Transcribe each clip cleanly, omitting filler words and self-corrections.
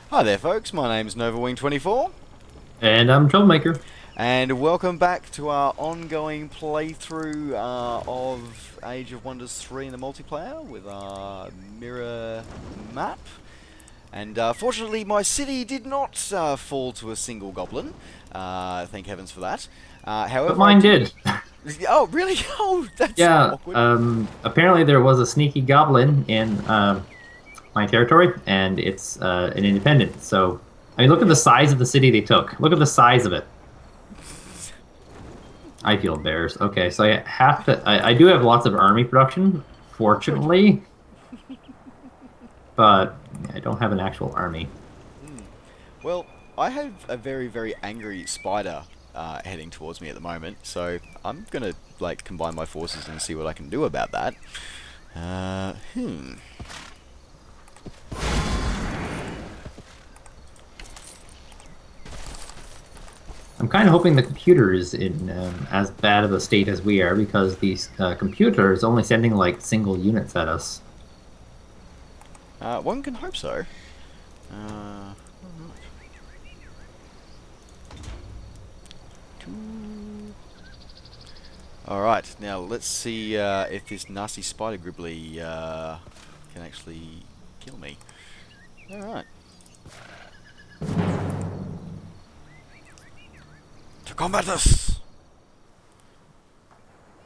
Hi there, folks. My name's Novawing24, And I'm Troublemaker. and welcome back to our ongoing playthrough of Age of Wonders 3 in the multiplayer with our mirror map. And fortunately, my city did not fall to a single goblin. Thank heavens for that. But However, I mine did. did. Oh, really? Oh, that's Yeah, awkward. apparently there was a sneaky goblin in my territory, and it's an independent. So, I mean, look at the Yep. size of the city they took. Look at the size of it. I feel embarrassed. Okay, so I have to. I do have lots of army production, Good. fortunately, but I don't have an actual army. Hmm. Well, I have a very, very angry spider heading towards me at the moment, so I'm gonna like combine my forces and see what I can do about that. Uh, hmm. I'm kind of hoping the computer is in as bad of a state as we are because these computer is only sending like single units at us. One can hope so. Alright. Alright, now let's see if this nasty spider gribbly can actually kill me. Alright. To combat us!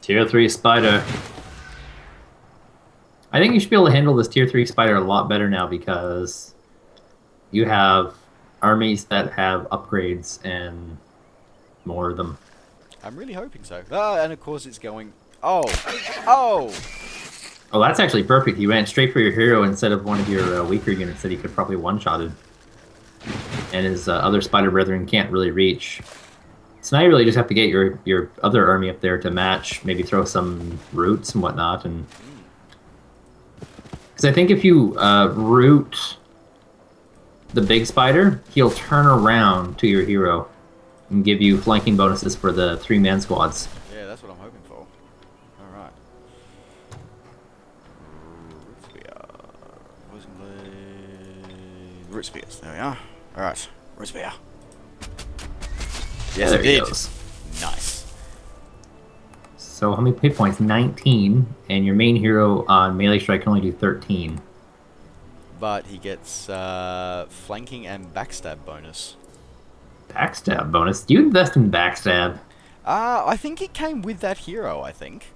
Tier 3 spider. I think you should be able to handle this tier 3 spider a lot better now because you have armies that have upgrades and more of them. I'm really hoping so. Ah, and of course it's going... Oh! Oh! Oh, that's actually perfect. You ran straight for your hero instead of one of your weaker units that he could probably one-shotted. And his other spider brethren can't really reach. So now you really just have to get your other army up there to match, maybe throw some roots and whatnot. And because I think if you root the big spider, he'll turn around to your hero and give you flanking bonuses for the three-man squads. Yeah, that's what I'm hoping for. Alright. Root spear. Poison blade. Root spears. There we are. Alright. Root spear. Yeah, Yes, there it he did. goes. Nice. So how many hit points? 19, and your main hero on melee strike can only do 13. But he gets flanking and backstab bonus. Backstab bonus. Do you invest in backstab? I think it came with that hero, I think.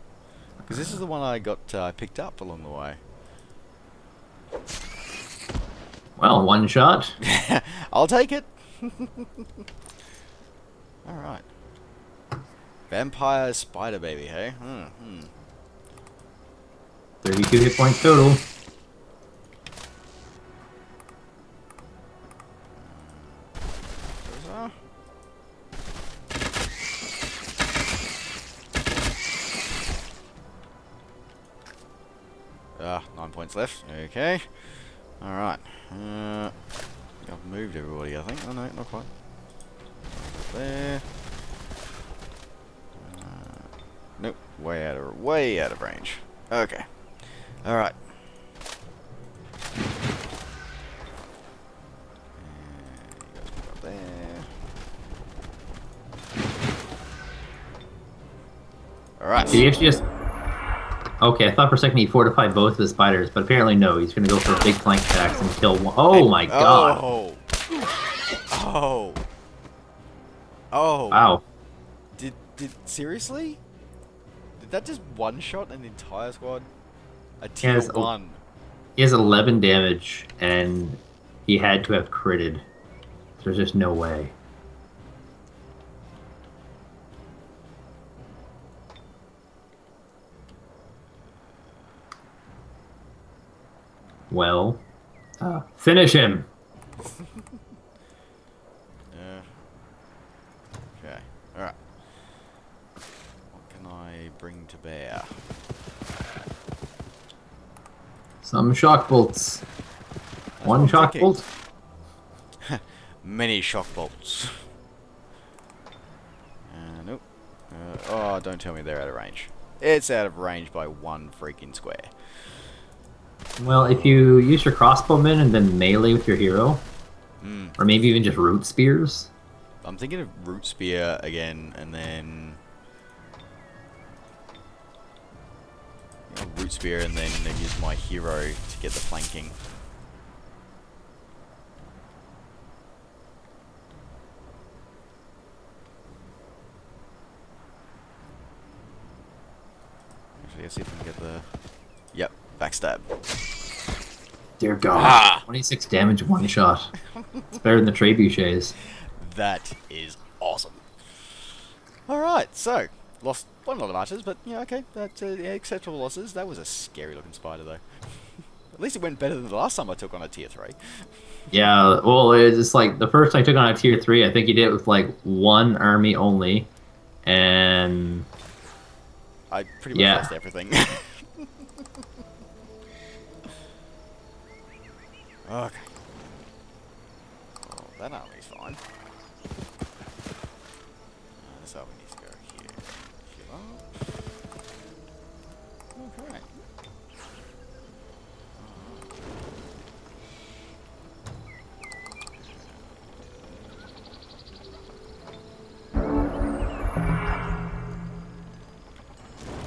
Because this is the one I got picked up along the way. Well, one shot. I'll take it. Alright. Vampire spider baby, hey? 32 hit points total. Those are. Ah, 9 points left. Okay. Alright. I've moved everybody, I think. Oh, no, not quite. There. Nope. Way out of range. Okay. Alright. You guys move up there. Alright. Did he actually just... Okay, I thought for a second he fortified both of the spiders, but apparently no. He's going to go for big flank attacks and kill one. Oh my god. Oh. Oh. Oh. Wow. Seriously? Did that just one-shot an entire squad? A He tier has, 1. he has 11 damage, and he had to have critted. There's just no way. Well, finish him. Yeah. Okay. Alright. What can I bring to bear? Some shock bolts. That's what One I'm shock thinking. bolt. Many shock bolts. Nope. Oh, don't tell me they're out of range. It's out of range by one freaking square. Well, if you use your crossbowmen and then melee with your hero, Or maybe even just root spears. I'm thinking of root spear again, and then root spear, and then use my hero to get the flanking. Actually, let's see if we can get the. Yep, backstab. Dear God, 26 damage one shot. It's better than the trebuchets. That is awesome. Alright, so, lost one lot of archers, but yeah, okay, that's yeah, acceptable losses. That was a scary looking spider though. At least it went better than the last time I took on a tier 3. Yeah, well, it's just like the first time I took on a tier 3, I think you did it with like one army only. And I pretty much lost everything. Okay. Well, that army's fine. This army needs to go here. Heal up. Okay.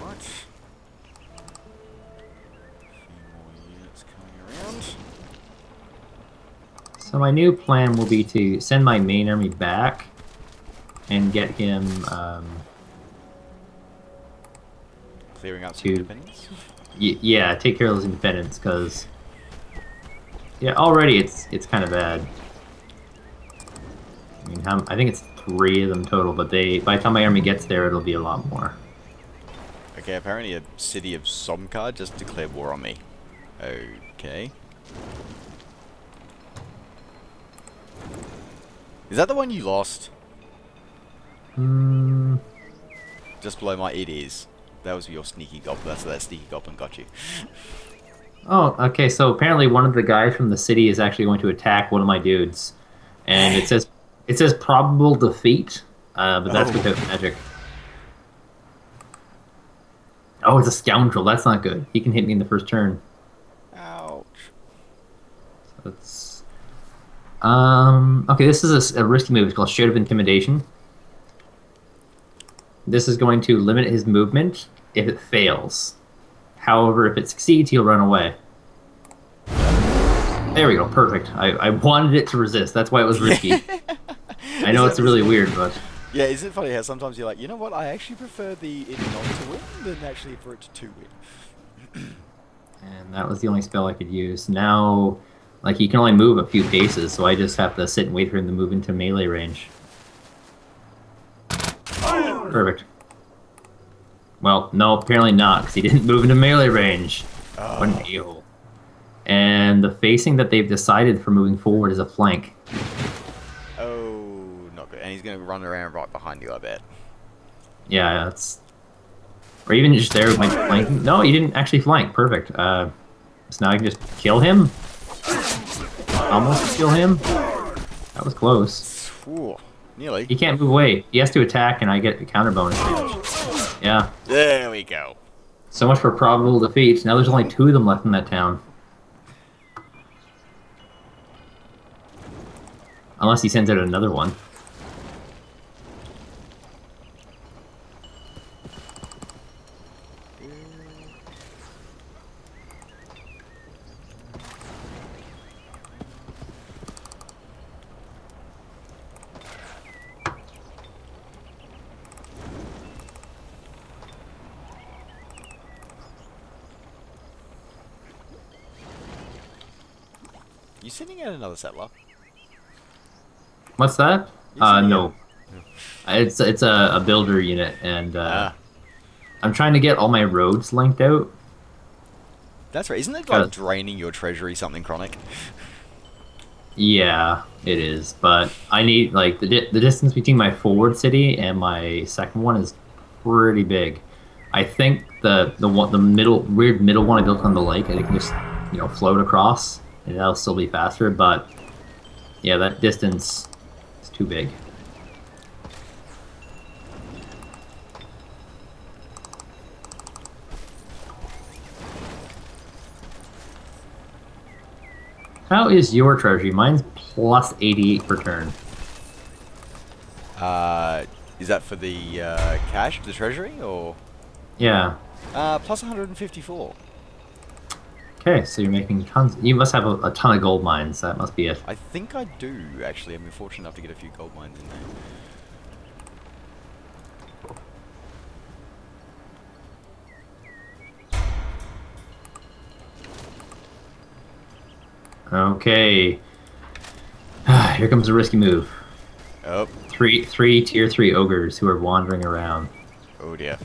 What? A few more units coming around. So my new plan will be to send my main army back and get him Clearing out some to independence. yeah, take care of those independents, because yeah, already it's kind of bad. I mean, I think it's 3 of them total, but by the time my army gets there, it'll be a lot more. Okay, apparently a city of Somkar just declared war on me. Okay. Is that the one you lost? Just below my it is. That was your sneaky goblin. That's that sneaky goblin got you. Oh, okay. So apparently one of the guys from the city is actually going to attack one of my dudes, and it says probable defeat, but that's without magic. Oh, it's a scoundrel. That's not good. He can hit me in the first turn. Ouch. Let's. Okay, this is a risky move. It's called Shout of Intimidation. This is going to limit his movement if it fails. However, if it succeeds, he'll run away. There we go, perfect. I wanted it to resist. That's why it was risky. I know it's really weird, but... Yeah, isn't it funny how sometimes you're like, you know what, I actually prefer it not to win than actually for it to win. And that was the only spell I could use. Now, like, he can only move a few paces, so I just have to sit and wait for him to move into melee range. Perfect. Well, no, apparently not, because he didn't move into melee range. What an a-hole. And the facing that they've decided for moving forward is a flank. Oh, not good. And he's going to run around right behind you, I bet. Yeah, that's... Or even just there with my flanking. No, he didn't actually flank. Perfect. So now I can just kill him. Almost kill him. That was close. Ooh, nearly. He can't move away. He has to attack, and I get a counter bonus damage. Yeah. There we go. So much for probable defeat. Now there's only 2 of them left in that town. Unless he sends out another one. You sending out another settler? What's that? No. Yeah. It's a builder unit, and I'm trying to get all my roads linked out. That's right. Isn't it like draining your treasury something chronic? Yeah, it is. But I need, like, the distance between my forward city and my second one is pretty big. I think the weird middle one I built on the lake, I can just, float across, and that'll still be faster. But yeah, that distance is too big. How is your treasury? Mine's plus 88 per turn. Is that for the cash, the treasury, or? Yeah. Plus 154. Okay, so you're making tons. You must have a ton of gold mines. That must be it. I think I do, actually. I'm fortunate enough to get a few gold mines in there. Okay. Here comes a risky move. Oh. Three tier 3 ogres who are wandering around. Oh dear.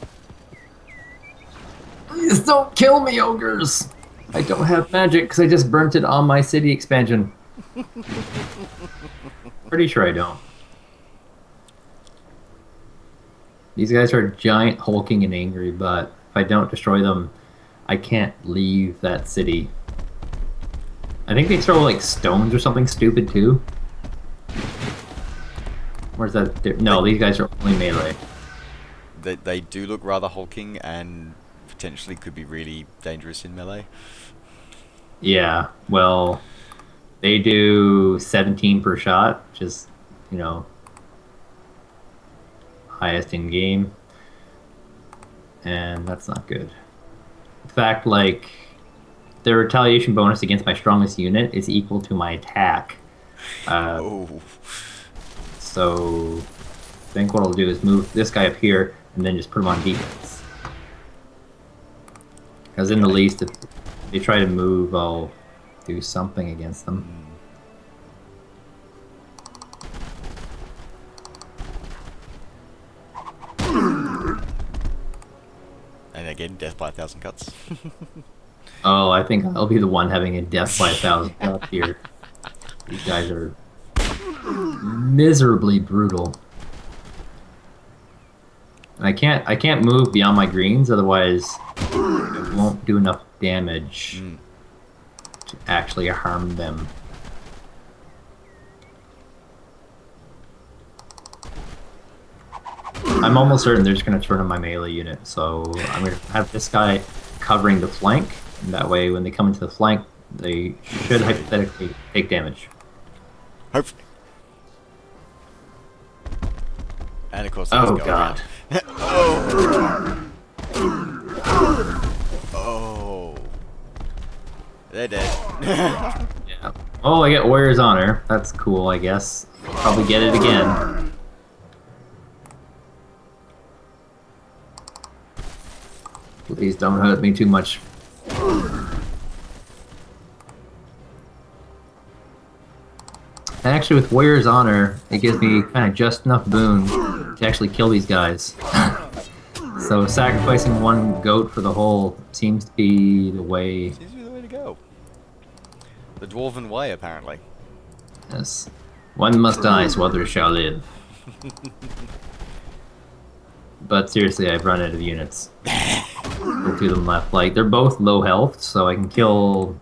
Please don't kill me, ogres! I don't have magic because I just burnt it on my city expansion. Pretty sure I don't. These guys are giant, hulking, and angry, but if I don't destroy them, I can't leave that city. I think they throw like stones or something stupid too. Where's that? No, these guys are only melee. They do look rather hulking and potentially could be really dangerous in melee. Yeah, well, they do 17 per shot, which is, you know, highest in game. And that's not good. In fact, like, their retaliation bonus against my strongest unit is equal to my attack. Oh. So, I think what I'll do is move this guy up here and then just put him on defense. Because in the least, if they try to move, I'll do something against them. And again, death by 1,000 cuts. Oh, I think I'll be the one having a death by 1,000 cuts here. These guys are miserably brutal. And I can't move beyond my greens, otherwise it won't do enough damage to actually harm them. I'm almost certain they're just going to turn on my melee unit, so I'm going to have this guy covering the flank, and that way when they come into the flank, they should hypothetically take damage. Hopefully. And of course, oh god. Oh. Oh. They're dead. Yeah. Oh, I get Warrior's Honor. That's cool, I guess. Probably get it again. Please don't hurt me too much. Actually, with Warrior's Honor, it gives me kind of just enough boon to actually kill these guys. So sacrificing one goat for the whole seems to be the way. Seems to be the way to go. The dwarven way, apparently. Yes. One must die so others shall live. But seriously, I've run out of units. Go to them left. Like, they're both low health, so I can kill...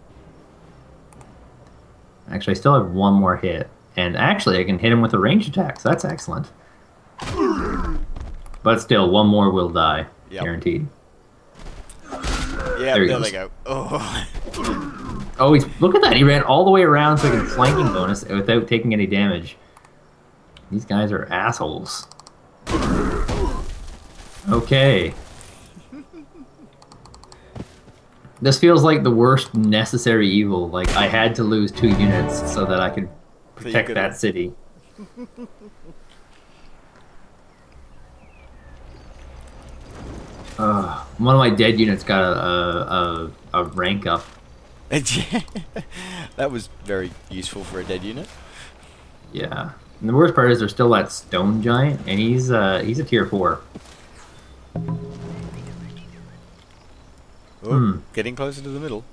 Actually, I still have one more hit. And actually, I can hit him with a ranged attack, so that's excellent. But still, one more will die. Yep. Guaranteed. Yeah, there they go. Oh. Oh, look at that! He ran all the way around so he can flanking bonus without taking any damage. These guys are assholes. Okay. This feels like the worst necessary evil. Like, I had to lose 2 units so that I could protect that city. One of my dead units got a rank up. That was very useful for a dead unit. Yeah. And the worst part is there's still that stone giant, and he's a tier 4. Oh, getting closer to the middle.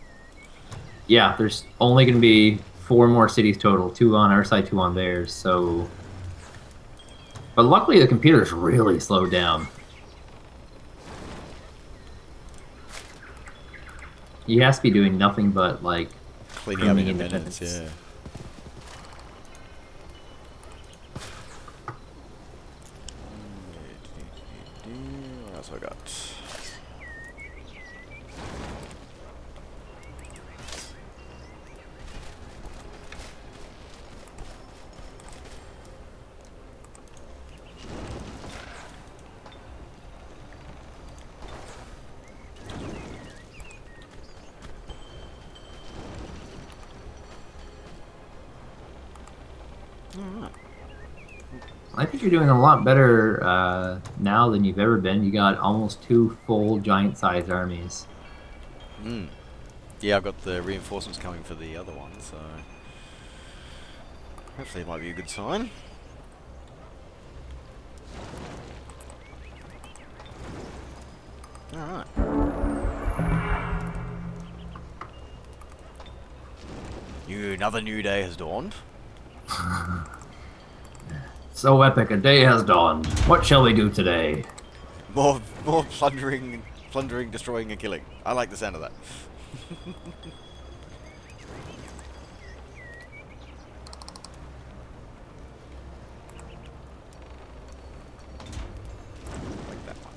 Yeah, there's only going to be 4 more cities total. 2 on our side, 2 on theirs, so... But luckily the computer's really slowed down. He has to be doing nothing but, like... Cleaning up independence, yeah. What else have I got? Alright. I think you're doing a lot better now than you've ever been. You got almost 2 full giant-sized armies. Yeah, I've got the reinforcements coming for the other one, so hopefully it might be a good sign. Alright. Another new day has dawned. So epic, a day has dawned. What shall we do today? More plundering, destroying, and killing. I like the sound of that. Like that one.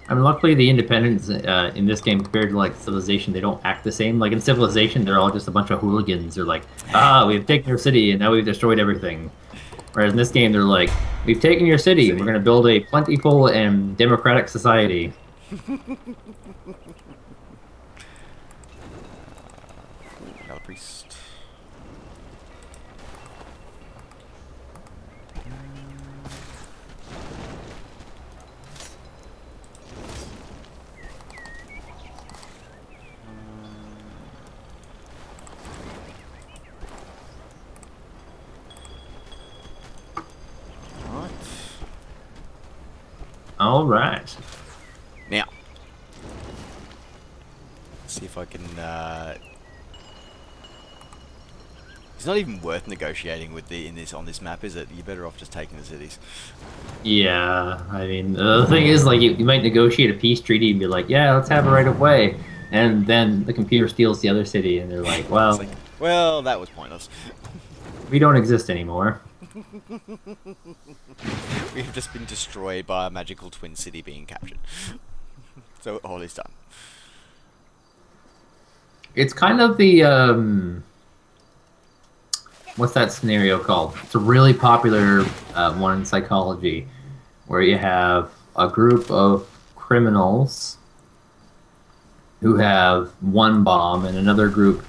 I mean, luckily the independents in this game compared to like Civilization, they don't act the same. Like in Civilization, they're all just a bunch of hooligans. They're like, we've taken your city and now we've destroyed everything. Whereas in this game, they're like, we've taken your city and we're going to build a plentiful and democratic society. Another priest. All right. Now, see if I can. It's not even worth negotiating with on this map, is it? You're better off just taking the cities. Yeah, I mean, the thing is, like, you might negotiate a peace treaty and be like, yeah, let's have a right of way. And then the computer steals the other city, and they're like, well, like, well, that was pointless. We don't exist anymore. We've just been destroyed by a magical twin city being captured. So all is done. It's kind of the, what's that scenario called? It's a really popular one in psychology, where you have a group of criminals who have one bomb and another group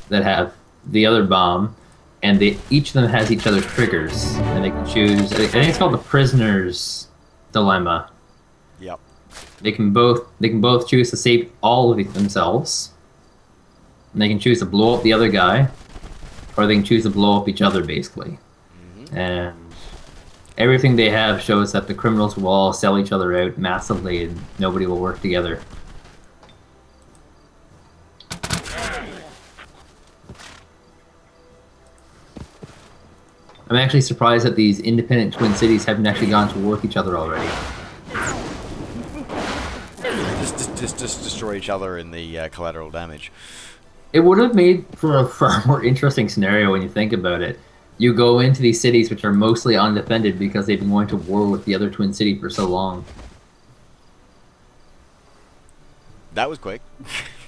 that have the other bomb, and each of them has each other's triggers, and they can choose. I think it's called the prisoner's dilemma. Yep. They can both choose to save all of themselves, and they can choose to blow up the other guy, or they can choose to blow up each other, basically. Mm-hmm. And everything they have shows that the criminals will all sell each other out massively, and nobody will work together. I'm actually surprised that these independent twin cities haven't actually gone to war with each other already. Just destroy each other in the collateral damage. It would have made for a far more interesting scenario when you think about it. You go into these cities which are mostly undefended because they've been going to war with the other twin city for so long. That was quick.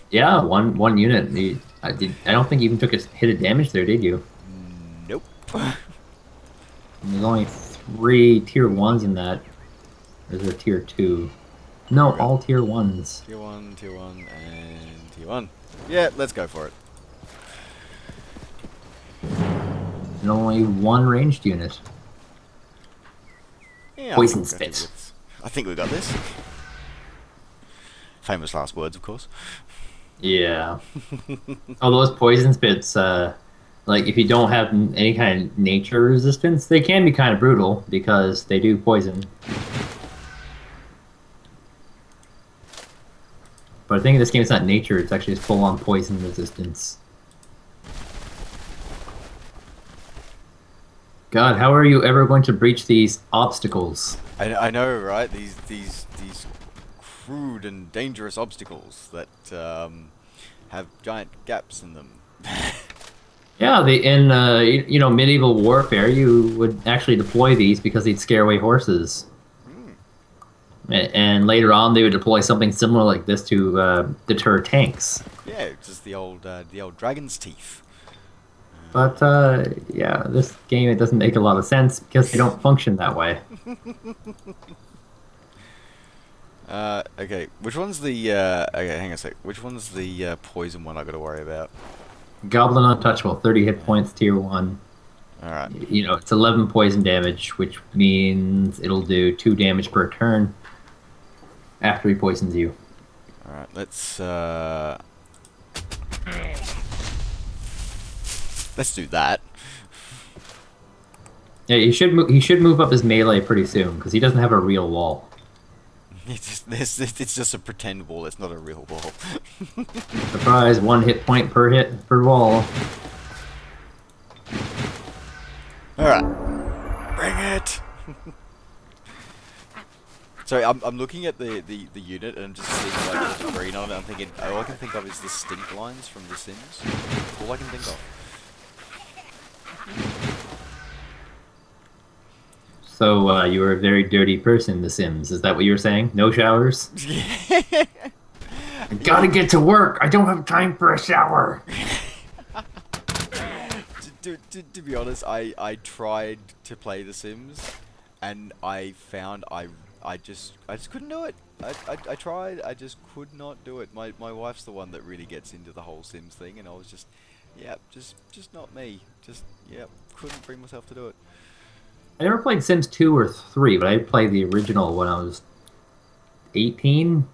Yeah, one unit. I don't think you even took a hit of damage there, did you? Nope. There's only 3 tier 1s in that. Or is there tier 2? No, all tier 1s. Tier 1, tier 1, and tier 1. Yeah, let's go for it. And only 1 ranged unit. Yeah, Poison spit. I think we got this. Famous last words, of course. Yeah. All those poison spits, like, if you don't have any kind of nature resistance, they can be kind of brutal because they do poison. But I think in this game it's not nature, it's actually just full-on poison resistance. God, how are you ever going to breach these obstacles? I know, right? These crude and dangerous obstacles that have giant gaps in them. Yeah, in medieval warfare, you would actually deploy these because they'd scare away horses. And later on, they would deploy something similar like this to deter tanks. Yeah, just the old dragon's teeth. But yeah, this game, it doesn't make a lot of sense because they don't function that way. Okay. Which one's the okay, hang on a sec. Which one's the poison one I gotta worry about? Goblin Untouchable, 30 hit Yeah. points, tier 1. Alright. You know, it's 11 poison damage, which means it'll do 2 damage per turn after he poisons you. Alright, let's do that. Yeah, he should move up his melee pretty soon because he doesn't have a real wall. It's just a pretend wall, it's not a real wall. Surprise, 1 hit point per wall. Alright. Bring it! Sorry, I'm looking at the unit and I'm just seeing like the green on it. I'm thinking, all I can think of is the stink lines from The Sims. All I can think of. So, you were a very dirty person in The Sims. Is that what you were saying? No showers? I gotta get to work! I don't have time for a shower! To be honest, I tried to play The Sims, and I found I just couldn't do it. I tried, I just could not do it. My wife's the one that really gets into the whole Sims thing, and I was just, yeah, just not me. Just, yeah, couldn't bring myself to do it. I never played Sims 2 or 3, but I played the original when I was 18,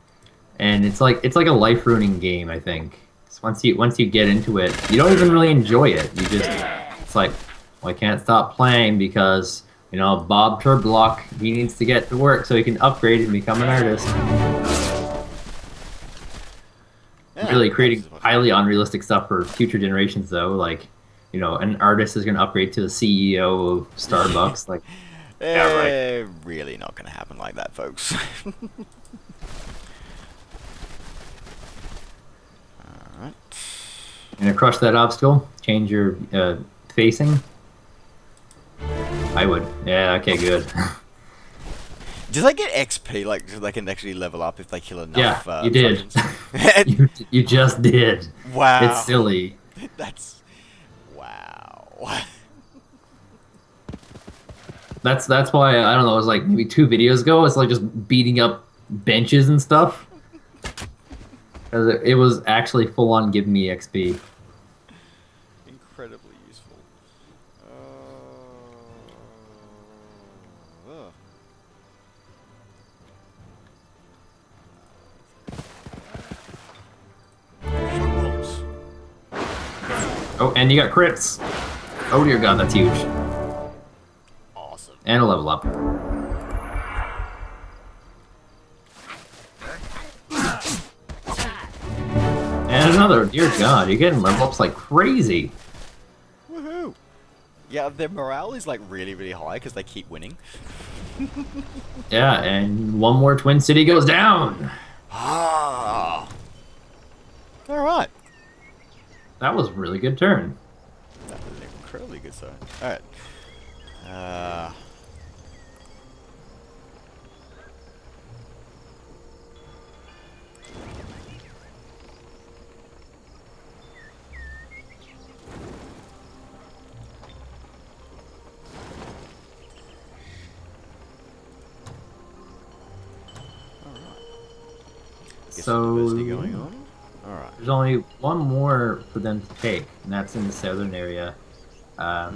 and it's like a life-ruining game, I think. So once you get into it, you don't even really enjoy it. It's like, well, I can't stop playing because, you know, Bob Turblock, he needs to get to work so he can upgrade and become an artist. Yeah, Really creating highly unrealistic stuff for future generations, though. Like, you know, an artist is going to upgrade to the CEO of Starbucks. Like, yeah, right. Really not gonna happen like that, folks. Alright. You're going to crush that obstacle, change your facing. I would. Yeah, okay, good. Do they get XP, like, so they can actually level up if they kill enough, Yeah, you did. fucking- you just did. Wow. It's silly. That's... Wow. That's why, I don't know, it was like maybe 2 videos ago, it's like just beating up benches and stuff. 'Cause it was actually full on giving me XP. Incredibly useful. Ugh. Shockbolt. Oh, and you got crits. Oh dear god, that's huge. Awesome. And a level up. And another. Dear god, you're getting level ups like crazy. Woohoo! Yeah, their morale is like really, really high because they keep winning. Yeah, and one more Twin City goes down. Ah. All right. That was a really good turn. That was an incredibly good sign. All right. So University going on. All right. there's only one more for them to take, and that's in the southern area. But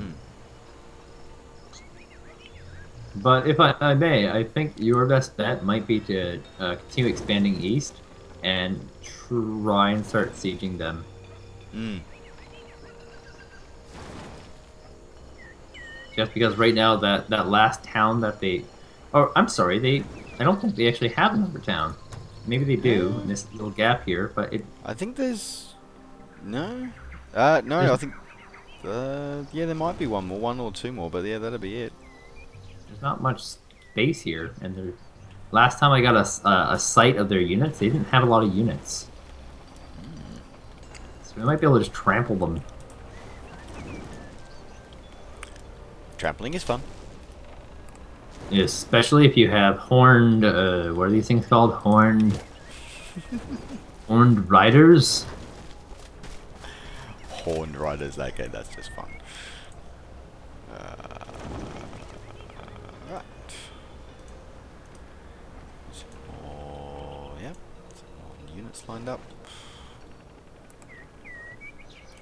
if I may, I think your best bet might be to continue expanding east and try and start sieging them. Mm. Just because right now that last town that they, or I'm sorry, I don't think they actually have another town. Maybe they do in this little gap here, but I think there's no. No, I think. Yeah, there might be one or two more, but yeah, that'll be it. there's not much space here. And last time I got a sight of their units, they didn't have a lot of units. So we might be able to just trample them. Trampling is fun. Especially if you have horned, what are these things called? Horned riders? Horned riders, okay, that's just fun. Right. units lined up.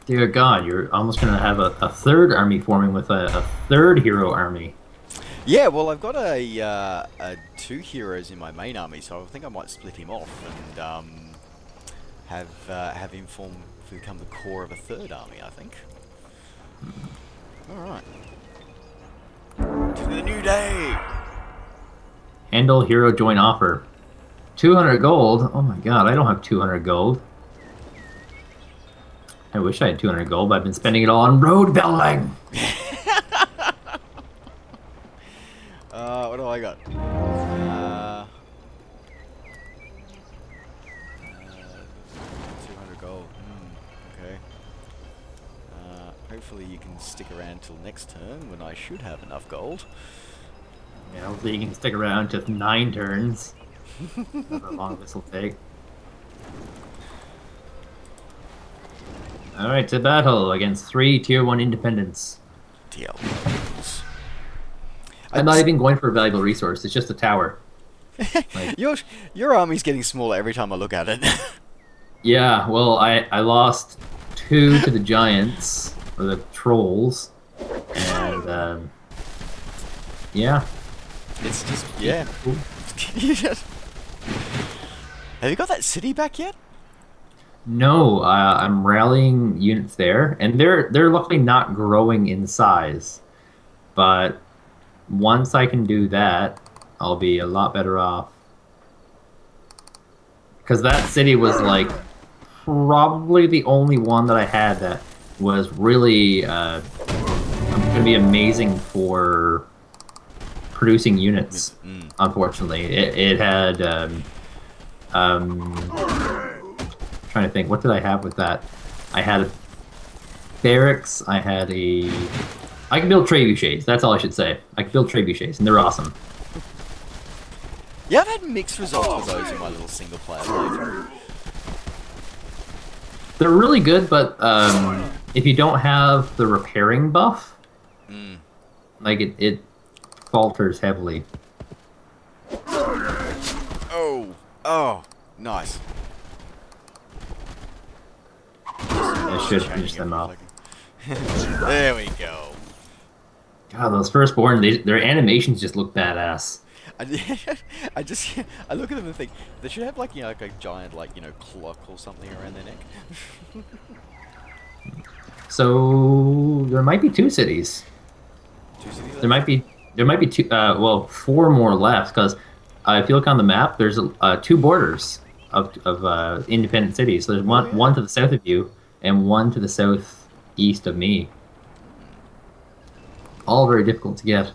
Dear God, you're almost going to have a third army forming with a third hero army. Yeah, well, I've got two heroes in my main army, so I think I might split him off and have him become the core of a third army. I think. All right. To the new day. Handle hero join offer. 200 gold. Oh my God, I don't have 200 gold. I wish I had 200 gold, but I've been spending it all on road building. What do I got? 200 gold. Okay. Hopefully you can stick around till next turn when I should have enough gold. Yeah, hopefully you can stick around to 9 turns. However long this will take. Alright, to battle against 3 tier 1 independents. DLs. I'm not even going for a valuable resource, it's just a tower. Like, your army's getting smaller every time I look at it. Yeah, well, I lost 2 to the giants, or the trolls, and, yeah. It's just, yeah. Have you got that city back yet? No, I'm rallying units there, and they're luckily not growing in size. But once I can do that, I'll be a lot better off. Because that city was like probably the only one that I had that was really going to be amazing for producing units. Unfortunately, it had. Trying to think, what did I have with that? I had a barracks. I had a. I can build trebuchets. That's all I should say. I can build trebuchets, and they're awesome. Yeah, I've had mixed results with those in my little single player playthrough. They're really good, but if you don't have the repairing buff, like it falters heavily. Oh, nice. I should finish them off. There we go. God, those firstborn, their animations just look badass. I look at them and think they should have like like a giant clock or something around their neck. So there might be 2 cities. 2 cities. There might be 2. Well, 4 more left because if you look on the map, there's 2 borders of independent cities. So there's one to the south of you and one to the southeast of me. All very difficult to get.